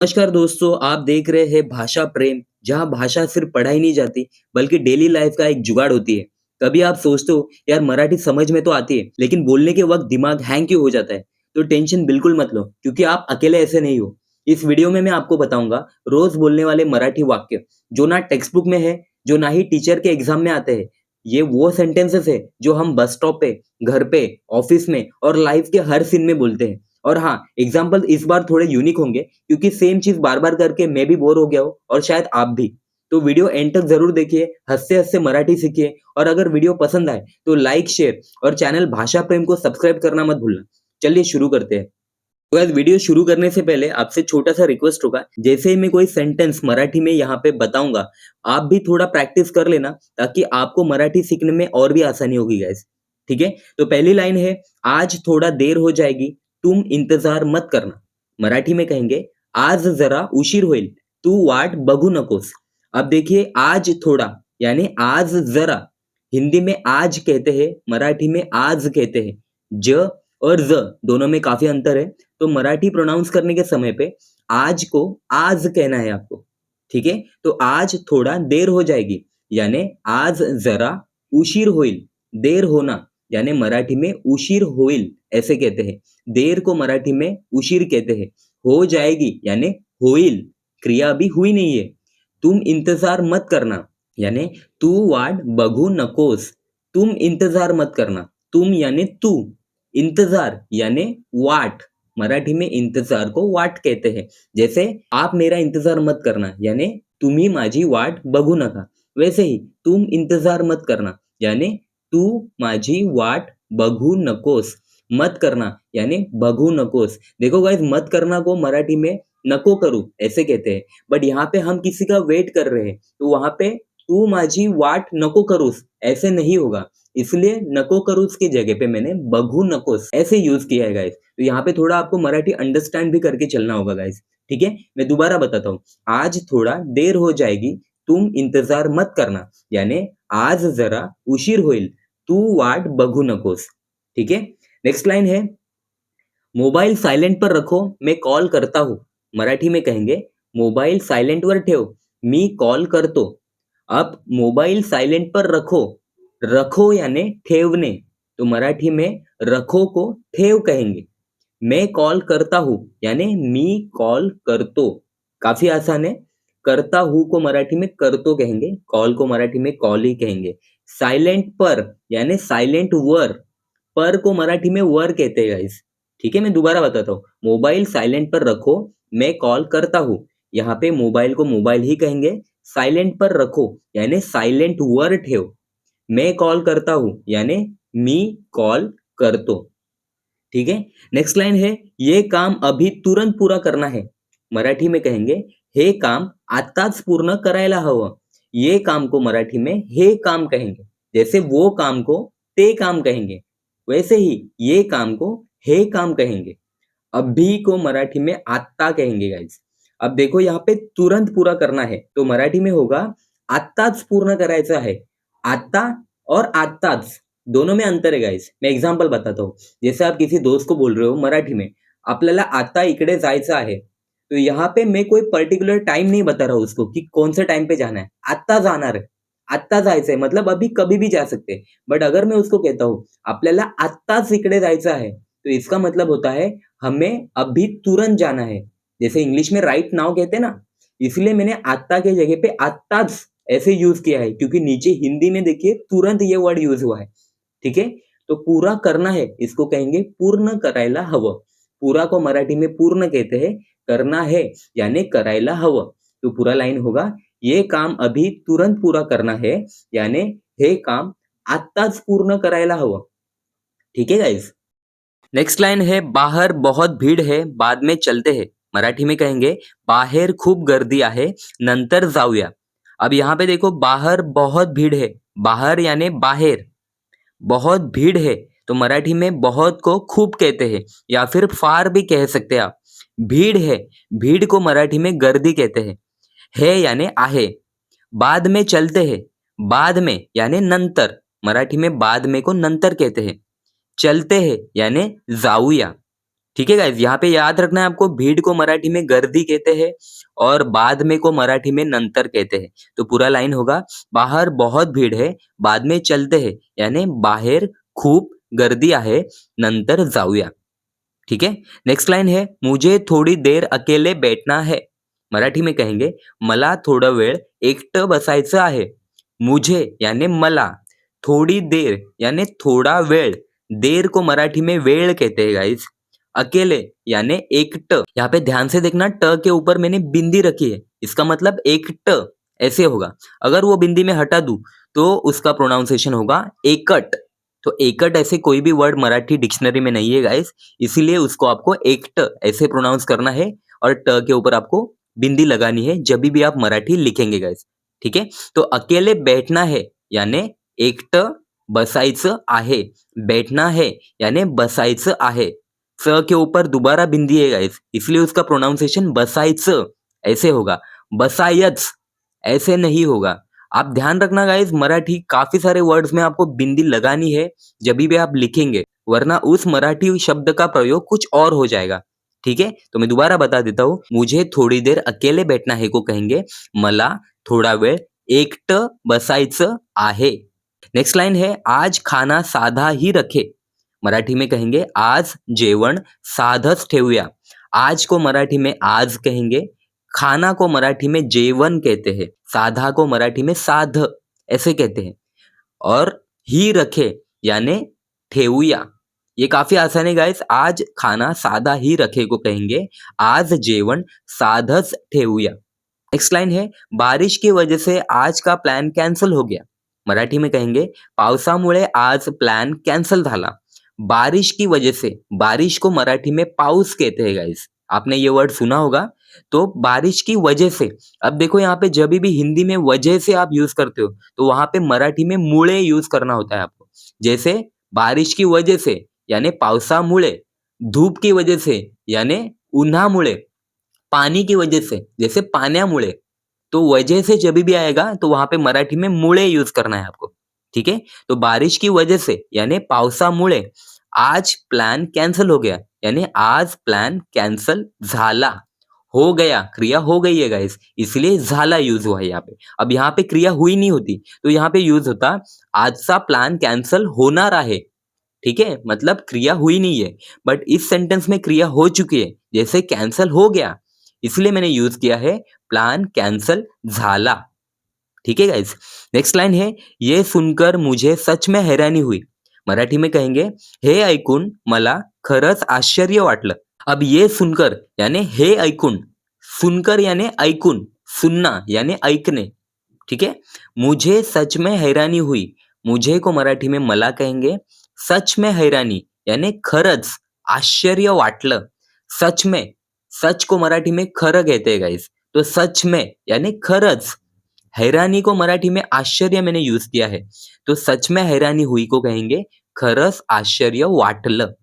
नमस्कार दोस्तों, आप देख रहे हैं भाषा प्रेम, जहाँ भाषा सिर्फ पढ़ाई नहीं जाती, बल्कि डेली लाइफ का एक जुगाड़ होती है। कभी आप सोचते हो, यार मराठी समझ में तो आती है, लेकिन बोलने के वक्त दिमाग हैंग क्यों हो जाता है? तो टेंशन बिल्कुल मत लो, क्योंकि आप अकेले ऐसे नहीं हो। इस वीडियो में मैं आपको बताऊंगा रोज बोलने वाले मराठी वाक्य, जो ना टेक्स्ट बुक में है, जो ना ही टीचर के एग्जाम में आते हैं। ये वो सेंटेंसेस है जो हम बस स्टॉप पे, घर पे, ऑफिस में और लाइफ के हर सीन में बोलते हैं। और हाँ, एग्जाम्पल इस बार थोड़े यूनिक होंगे, क्योंकि सेम चीज बार-बार करके मैं भी बोर हो गया हूँ और शायद आप भी। तो वीडियो एंड तक जरूर देखिए, हँसते-हँसते मराठी सीखिए और अगर वीडियो पसंद आए तो लाइक, शेयर और चैनल भाषा प्रेम को सब्सक्राइब करना मत भूलना। चलिए शुरू करते हैं। तो गाइस, वीडियो शुरू करने से पहले आपसे छोटा-सा रिक्वेस्ट होगा, जैसे ही मैं कोई सेंटेंस मराठी में यहाँ पे बताऊँगा, आप भी थोड़ा प्रैक्टिस कर लेना, ताकि आपको मराठी सीखने में और भी आसानी होगी गाइस। ठीक है? तो पहली लाइन है, आज थोड़ा देर हो जाएगी, तुम इंतजार मत करना। मराठी में कहेंगे, आज जरा उशीर होईल, तू वाट बघू नकोस। अब देखिए, आज थोड़ा यानी आज जरा, हिंदी में आज कहते हैं, मराठी में आज कहते हैं। ज और ज दोनों में काफी अंतर है। तो मराठी प्रोनाउंस करने के समय पे आज को आज कहना है आपको। ठीक है? तो आज थोड़ा देर हो जाएगी, यानी आज जरा उशीर होईल। देर होना यानी मराठी में उशीर होईल ऐसे कहते हैं। देर को मराठी में उशीर कहते हैं। हो जाएगी यानी होईल, क्रिया अभी हुई नहीं है। तुम इंतजार मत करना यानी तू वाट बघू नकोस। तुम इंतजार मत करना, तुम यानी तू, इंतजार यानी वाट। मराठी में इंतजार को वाट कहते हैं। जैसे आप मेरा इंतजार मत करना यानी तुम्ही माझी वाट बघू नका। वैसे ही तुम इंतजार मत करना यानी तू माझी वाट बघू नकोस। मत करना यानी बघू नकोस। देखो गाइस, मत करना को मराठी में नको करू ऐसे कहते हैं। बट यहाँ पे हम किसी का वेट कर रहे हैं, तो वहां पे तू माझी वाट नको करूस ऐसे नहीं होगा। इसलिए नको करूस की जगह पे मैंने बघू नकोस ऐसे यूज किया है गाइस। तो यहाँ पे थोड़ा आपको मराठी अंडरस्टैंड भी करके चलना होगा गाइस। ठीक है? मैं दोबारा बताता हूँ। आज थोड़ा देर हो जाएगी, तुम इंतजार मत करना यानी आज जरा उशीर होईल, तू वाट बघू नकोस। ठीक है? नेक्स्ट लाइन है, मोबाईल सायलेंट पर रखो, मैं कॉल करता हूँ. मराठी में कहेंगे, मोबाईल सायलेंटवर ठेव, मी कॉल करतो. अब मोबाईल सायलेंट पर रखो. रखो यानी ठेवणे. तो मराठी में रखो को ठेव कहेंगे. मैं कॉल करता हूँ यानी मी कॉल करतो. काफी आसान है. करता हूँ को मराठी में करतो कहेंगे, कॉल को मराठी में कॉल ही कहेंगे. सायलेंट पर यानी सायलेंट वर. पर को मराठी में वर कहते हैं गाइस. ठीक है, मैं दोबारा बताता हूँ. मोबाइल साइलेंट पर रखो, मैं कॉल करता हूँ. यहाँ पे मोबाइल को मोबाइल ही कहेंगे. साइलेंट पर रखो यानी साइलेंट वर ठेव. मैं कॉल करता हूँ यानी मी कॉल करतो. ठीक है? नेक्स्ट लाइन है, ये काम अभी तुरंत पूरा करना है. मराठी में कहेंगे, हे काम आत्ताच पूर्ण करायला हवं. ये काम को मराठी में हे काम कहेंगे. जैसे वो काम को ते काम कहेंगे, वैसे ही ये काम को हे काम कहेंगे. अभी को मराठी में आत्ता कहेंगे गाइस. अब देखो, यहाँ पे तुरंत पूरा करना है, तो मराठी में होगा आत्ताच पूर्ण करायचं आहे. आत्ता और आत्ताच दोनों में अंतर है गाइस. मैं एग्जांपल बताता हूँ. जैसे आप किसी दोस्त को बोल रहे हो मराठी में, आपल्याला आता इकडे जायचं आहे. तो यहाँ पे मैं कोई पर्टिकुलर टाइम नहीं बता रहा हूँ उसको कि कौन से टाइम पे जाना है. आत्ता जाणार आहे, आत्ता जायचंय, मतलब अभी कभी भी जा सकते हैं. बट अगर मैं उसको कहता हूँ आपल्याला आत्ताच इकडे जायचं आहे, तो इसका मतलब होता है हमें अभी तुरंत जाना है. जैसे इंग्लिश में राइट नाउ कहते हैं ना, इसलिए मैंने आत्ता के जगह पे आत्ताच ऐसे यूज किया है, क्योंकि नीचे हिंदी में देखिए तुरंत ये वर्ड यूज हुआ है. ठीक है? तो पूरा करना है, इसको कहेंगे पूर्ण करायला हवं. पूरा को मराठी में पूर्ण कहते हैं. करना है यानी करायला हवं. तो पूरा लाइन होगा, ये काम अभी तुरंत पूरा करना है यानी हे काम आत्ताच पूर्ण करायला हवं. ठीक है गाइस? नेक्स्ट लाइन है, बाहर बहुत भीड़ है, बाद में चलते हैं. मराठी में कहेंगे, बाहेर खूप गर्दी आहे, नंतर जाऊया. अब यहाँ पे देखो, बाहर बहुत भीड़ है. बाहर यानी बाहेर. बहुत भीड़ है, तो मराठी में बहुत को खूब कहते हैं, या फिर फार भी कह सकते हैं आप. भीड़ है, भीड़ को मराठी में गर्दी कहते हैं. है यानी आहे. बाद में चलते हैं, बाद में यानी नंतर. मराठी में बाद में को नंतर कहते हैं. चलते हैं यानी जाऊया. ठीक है गाइस, यहाँ पे याद रखना है आपको, भीड़ को मराठी में गर्दी कहते हैं और बाद में को मराठी में नंतर कहते हैं। तो पूरा लाइन होगा, बाहर बहुत भीड़ है, बाद में चलते हैं, यानी बाहेर खूप गर्दी आहे, नंतर जाऊया। ठीक है। नेक्स्ट लाइन है, मुझे थोड़ी देर अकेले बैठना है। मराठी में कहेंगे, मला थोडा वेळ एकटं बसायचं आहे। मुझे यानी मला, थोड़ी देर यानी थोड़ा वेळ, देर को मराठी में वेळ कहते हैं गाइस। अकेले यानी एकट, यहाँ पे ध्यान से देखना, ट के ऊपर मैंने बिंदी रखी है, इसका मतलब एकट ऐसे होगा। अगर वो बिंदी में हटा दूं तो उसका प्रोनाउंसिएशन होगा एकट। तो एकट ऐसे कोई भी वर्ड मराठी डिक्शनरी में नहीं है गाइस, इसीलिए उसको आपको एकट ऐसे प्रोनाउंस करना है और ट के ऊपर आपको बिंदी लगानी है जब भी आप मराठी लिखेंगे गाइस। ठीक है। तो अकेले बैठना है यानी एकट बसायचं आहे, बैठना है यानी बसायचं आहे। च के ऊपर दोबारा बिंदी है गाइस, इसलिए उसका प्रोनाउंसिएशन बसायचं ऐसे होगा, बसायच ऐसे नहीं होगा। आप ध्यान रखना गाइस, मराठी काफी सारे वर्ड्स में आपको बिंदी लगानी है जब भी आप लिखेंगे, वरना उस मराठी शब्द का प्रयोग कुछ और हो जाएगा। ठीक है। तो मैं दोबारा बता देता हूँ, मुझे थोड़ी देर अकेले बैठना है को कहेंगे, मला थोडा वेळ एकटं बसायचं आहे। नेक्स्ट लाइन है, आज खाना साधा ही रखे। मराठी में कहेंगे, आज जेवण साधच ठेवूया। आज को मराठी में आज कहेंगे, खाना को मराठी में जेवण कहते हैं, साधा को मराठी में साध ऐसे कहते हैं, और ही रखे यानी ठेवूया। ये काफी आसान है गाइस, आज खाना साधा ही रखे को कहेंगे, आज जेवण साधच ठेवूया। नेक्स्ट लाइन है, बारिश की वजह से आज का प्लान कैंसिल हो गया। मराठी में कहेंगे, पावसामुळे आज प्लान कैंसिल झाला। बारिश की वजह से, बारिश को मराठी में पाऊस कहते हैं गाइस, आपने ये वर्ड सुना होगा। तो बारिश की वजह से, अब देखो यहाँ पे जब भी हिंदी में वजह से आप यूज करते हो तो वहां पे मराठी में मुळे यूज करना होता है आपको। जैसे बारिश की वजह से यानी पावसामुळे, धूप की वजह से यानी उन्हामुळे, पानी की वजह से जैसे पाण्यामुळे। तो वजह से जब भी आएगा तो वहां पे मराठी में मुळे यूज करना है आपको। ठीक है। तो बारिश की वजह से यानी पावसामुळे आज प्लान कैंसिल हो गया, यानी आज प्लान कैंसिल झाला। हो गया, क्रिया हो गई है गाइस, इसलिए झाला यूज हुआ है यहाँ पे। अब यहाँ पे क्रिया हुई नहीं होती तो यहाँ पे यूज होता, आजचा प्लान कैंसिल होणार आहे। ठीक है, मतलब क्रिया हुई नहीं है, बट इस सेंटेंस में क्रिया हो चुकी है, जैसे कैंसिल हो गया, इसलिए मैंने यूज किया है प्लान कैंसिल झाला। ठीक है गाइस। नेक्स्ट लाइन है, ये सुनकर मुझे सच में हैरानी हुई। मराठी में कहेंगे, हे ऐकून मला खरंच आश्चर्य वाटलं। अब ये सुनकर यानी हे ऐकून, सुनकर यानी ऐकून, सुनना यानी ऐकणे। ठीक है। मुझे सच में हैरानी हुई, मुझे को मराठी में मला कहेंगे, सच में हैरानी यानी खरंच, आश्चर्य वाटलं। सच में, सच को मराठी में खरं कहते हैं गाइस, तो सच में यानी खरंच। हैरानी को मराठी में आश्चर्य मैंने यूज किया है, तो सच में हैरानी हुई को कहेंगे, खरंच आश्चर्य वाटलं।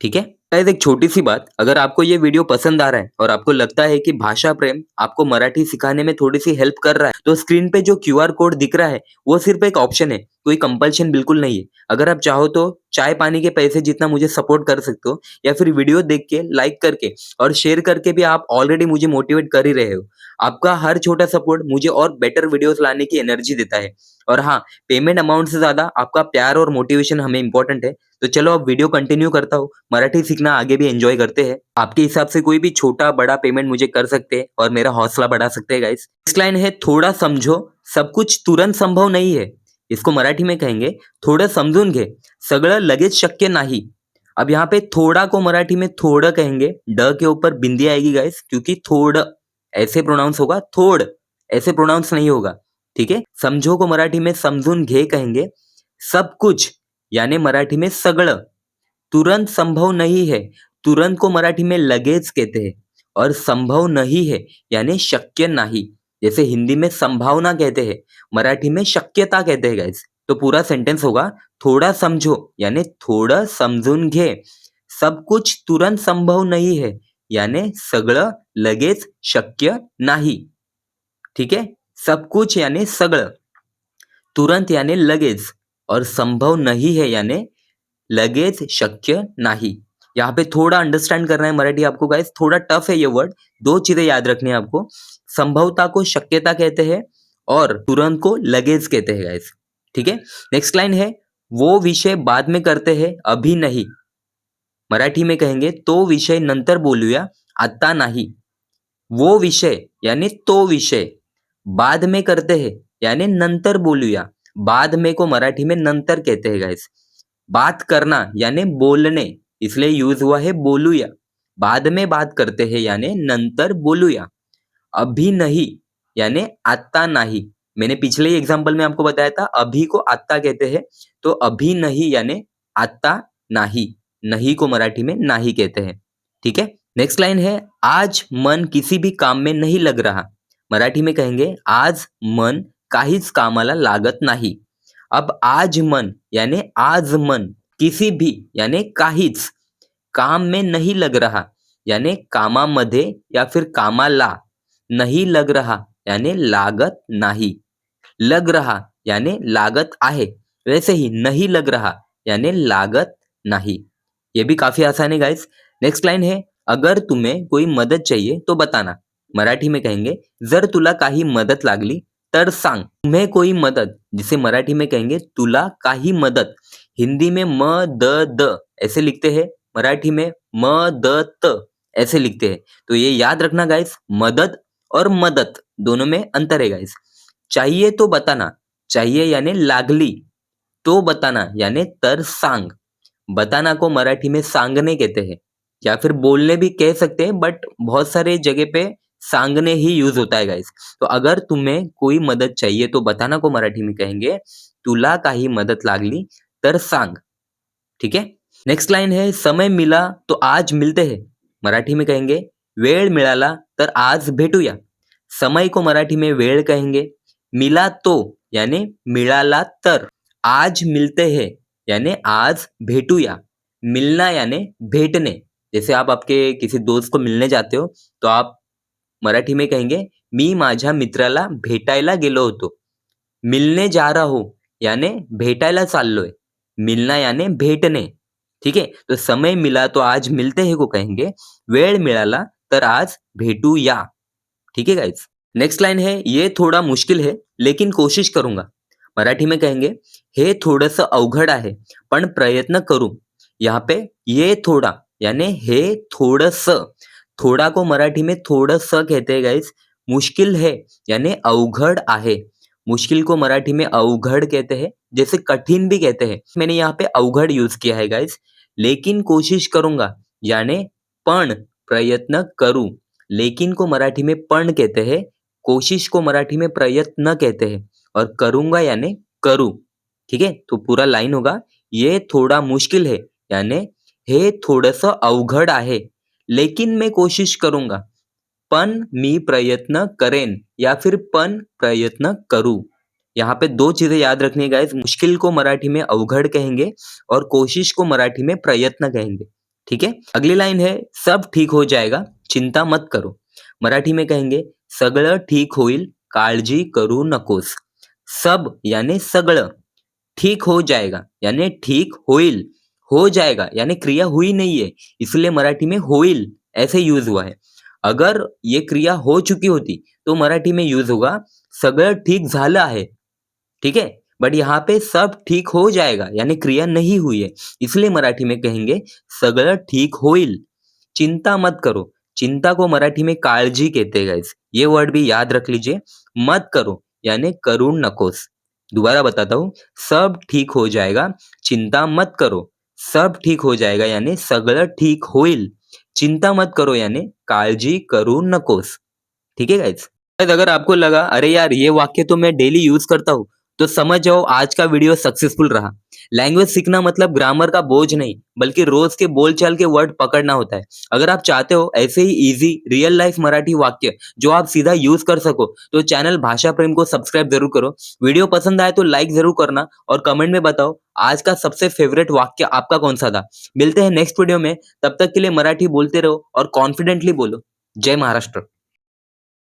ठीक है। गाइस, एक छोटी सी बात, अगर आपको ये वीडियो पसंद आ रहा है और आपको लगता है कि भाषा प्रेम आपको मराठी सिखाने में थोड़ी सी हेल्प कर रहा है, तो स्क्रीन पे जो क्यूआर कोड दिख रहा है वो सिर्फ एक ऑप्शन है, कोई कंपल्शन बिल्कुल नहीं है। अगर आप चाहो तो चाय पानी के पैसे जितना मुझे सपोर्ट कर सकते हो, या फिर वीडियो देख के, लाइक करके और शेयर करके भी आप ऑलरेडी मुझे मोटिवेट कर ही रहे हो। आपका हर छोटा सपोर्ट मुझे और बेटर वीडियोस लाने की एनर्जी देता है। और हाँ, पेमेंट अमाउंट से ज्यादा आपका प्यार और मोटिवेशन हमें इंपॉर्टेंट है। तो चलो अब वीडियो कंटिन्यू करता हूँ, मराठी सीखना आगे भी एंजॉय करते हैं। आपके हिसाब से कोई भी छोटा बड़ा पेमेंट मुझे कर सकते हैं और मेरा हौसला बढ़ा सकते हैं गाइस। नेक्स्ट लाइन है, थोड़ा समझो, सब कुछ तुरंत संभव नहीं है। इसको मराठी में कहेंगे, थोडं समजून घे, सगळं लगेच शक्य नाही। अब यहाँ पे थोड़ा को मराठी में थोड़ा कहेंगे, ड के ऊपर बिंदी आएगी गाइस, क्योंकि थोड़ ऐसे प्रोनाउंस होगा, थोड़ ऐसे प्रोनाउंस नहीं होगा। ठीक है। समझो को मराठी में समजून घे कहेंगे, सब कुछ यानी मराठी में सगळं, तुरंत संभव नहीं है, तुरंत को मराठी में लगेच कहते हैं, और संभव नहीं है यानी शक्य नहीं। जैसे हिंदी में संभावना कहते हैं, मराठी में शक्यता कहते हैं गाइस। तो पूरा सेंटेंस होगा, थोड़ा समझो यानी थोडं समजून घे, सब कुछ तुरंत संभव नहीं है यानी सगळं लगेच शक्य नाही। ठीक है। सब कुछ यानी सगळं, तुरंत यानी लगेच, और संभव नहीं है यानी लगेच शक्य नाही। यहाँ पे थोड़ा अंडरस्टैंड करना है मराठी आपको गाइस, थोड़ा टफ है ये वर्ड। 2 चीजें याद रखनी है आपको, संभवता को शक्यता कहते हैं और तुरंत को लगेच कहते हैं गाइस, ठीक है। नेक्स्ट लाइन है, वो विषय बाद में करते हैं, अभी नहीं। मराठी में कहेंगे तो विषय नंतर बोलूया, आता नाही। वो विषय यानी तो विषय बाद में करते हैं यानी नंतर बोलूया। बाद में को मराठी में नंतर कहते हैं गाइस। बात करना यानी बोलणे, इसलिए यूज हुआ है बोलूया। बाद में बात करते हैं यानी नंतर बोलूया। अभी नहीं यानी आता नहीं। मैंने पिछले ही एग्जाम्पल में आपको बताया था अभी को आता कहते हैं, तो अभी नहीं यानी आता नाही। नहीं को मराठी में नाही कहते हैं, ठीक है। नेक्स्ट लाइन है, आज मन किसी भी काम में नहीं लग रहा। मराठी में कहेंगे आज मन काहीच कामाला लागत नाही। अब आज मन यानी आज मन किसी भी यानी काहीच काम में नहीं लग रहा यानी कामामध्ये या फिर कामाला, नहीं लग रहा यानी लागत नाही, लग रहा यानी लागत आहे, वैसे ही नहीं लग रहा यानी लागत नाही। ये भी काफी आसान है गाइस। नेक्स्ट लाइन है, अगर तुम्हें कोई मदद चाहिए तो बताना। मराठी में कहेंगे जर तुला काही मदत लागली तर सांग। तुम्हें कोई मदद, जिसे मराठी में कहेंगे तुला काही मदत। हिंदी में म द द ऐसे लिखते हैं, मराठी में म द त ऐसे लिखते हैं। तो ये याद रखना गाइस, मदद और मदत दोनों में अंतर है गाइस। चाहिए तो बताना, चाहिए यानी लागली, तो बताना यानी तर सांग। बताना को मराठी में सांगने कहते हैं, या फिर बोलने भी कह सकते हैं, बट बहुत सारे जगह पे सांगने ही यूज होता है गाइस। तो अगर तुम्हें कोई मदद चाहिए तो बताना को मराठी में कहेंगे तुला काही मदत लागली तर सांग, ठीक है। नेक्स्ट लाइन है, समय मिला तो आज मिलते हैं। मराठी में कहेंगे वेळ मिळाला तर आज भेटूया। समय को मराठी में वेळ कहेंगे, मिला तो यानी मिळाला तर, आज मिलते हैं यानी आज भेटूया, मिलना यानी भेटणे। जैसे आप आपके किसी दोस्त को मिलने जाते हो तो आप मराठी में कहेंगे मी माझ्या मित्राला भेटायला गेलो होतो। मिलने जा रहा हो यानी भेटायला चाललोय, मिलना यानी भेटणे, ठीक है। तो समय मिला तो आज मिलते हैं को कहेंगे वेळ मिळाला तर आज भेटूया, ठीक है गाइस। नेक्स्ट लाइन है, ये थोड़ा मुश्किल है लेकिन कोशिश करूंगा। मराठी में कहेंगे हे थोडंसं अवघड आहे पण प्रयत्न करू। यहाँ पे ये थोड़ा यानी हे थोडंसं, थोड़ा को मराठी में थोडंसं कहते हैं गाइस। मुश्किल है यानी अवघड आहे, मुश्किल को मराठी में अवघड कहते हैं, जैसे कठिन भी कहते हैं। मैंने यहाँ पे अवघड यूज किया है गाइस। लेकिन कोशिश करूंगा यानी पण प्रयत्न करूं। लेकिन को मराठी में पण कहते हैं, कोशिश को मराठी में प्रयत्न कहते हैं, और करूंगा यानी करूं, ठीक है। तो पूरा लाइन होगा, ये थोड़ा मुश्किल है यानी हे थोडंसं अवघड आहे, लेकिन मैं कोशिश करूंगा, पण मी प्रयत्न करेन या फिर पण प्रयत्न करूं। यहाँ पे 2 चीजें याद रखनी है गाइस, मुश्किल को मराठी में अवघड कहेंगे और कोशिश को मराठी में प्रयत्न कहेंगे, ठीक है। अगली लाइन है, सब ठीक हो जाएगा, चिंता मत करो। मराठी में कहेंगे सगळं ठीक होईल, काळजी करू नकोस। सब यानी सगळं, ठीक हो जाएगा यानी ठीक होईल, हो जाएगा यानी क्रिया हुई नहीं है, इसलिए मराठी में होईल ऐसे यूज हुआ है। अगर ये क्रिया हो चुकी होती तो मराठी में यूज होगा सगळं ठीक झालं आहे, ठीक है। बट यहाँ पे सब ठीक हो जाएगा यानी क्रिया नहीं हुई है, इसलिए मराठी में कहेंगे सगळं ठीक होईल। चिंता मत करो, चिंता को मराठी में काळजी कहते हैं गाइस, ये वर्ड भी याद रख लीजिए। मत करो यानी करू नकोस। दोबारा बताता हूँ, सब ठीक हो जाएगा, चिंता मत करो। सब ठीक हो जाएगा यानी सगळं ठीक होईल, चिंता मत करो यानी काळजी करू नकोस, ठीक है गाइस। अगर आपको लगा अरे यार ये वाक्य तो मैं डेली यूज करता हूँ, तो समझ जाओ आज का वीडियो सक्सेसफुल रहा। लैंग्वेज सीखना मतलब ग्रामर का बोझ नहीं, बल्कि रोज के बोलचाल के वर्ड पकड़ना होता है। अगर आप चाहते हो ऐसे ही इजी रियल लाइफ मराठी वाक्य जो आप सीधा यूज कर सको, तो चैनल भाषा प्रेम को सब्सक्राइब जरूर करो। वीडियो पसंद आए तो लाइक जरूर करना और कमेंट में बताओ आज का सबसे फेवरेट वाक्य आपका कौन सा था। मिलते हैं नेक्स्ट वीडियो में, तब तक के लिए मराठी बोलते रहो और कॉन्फिडेंटली बोलो। जय महाराष्ट्र।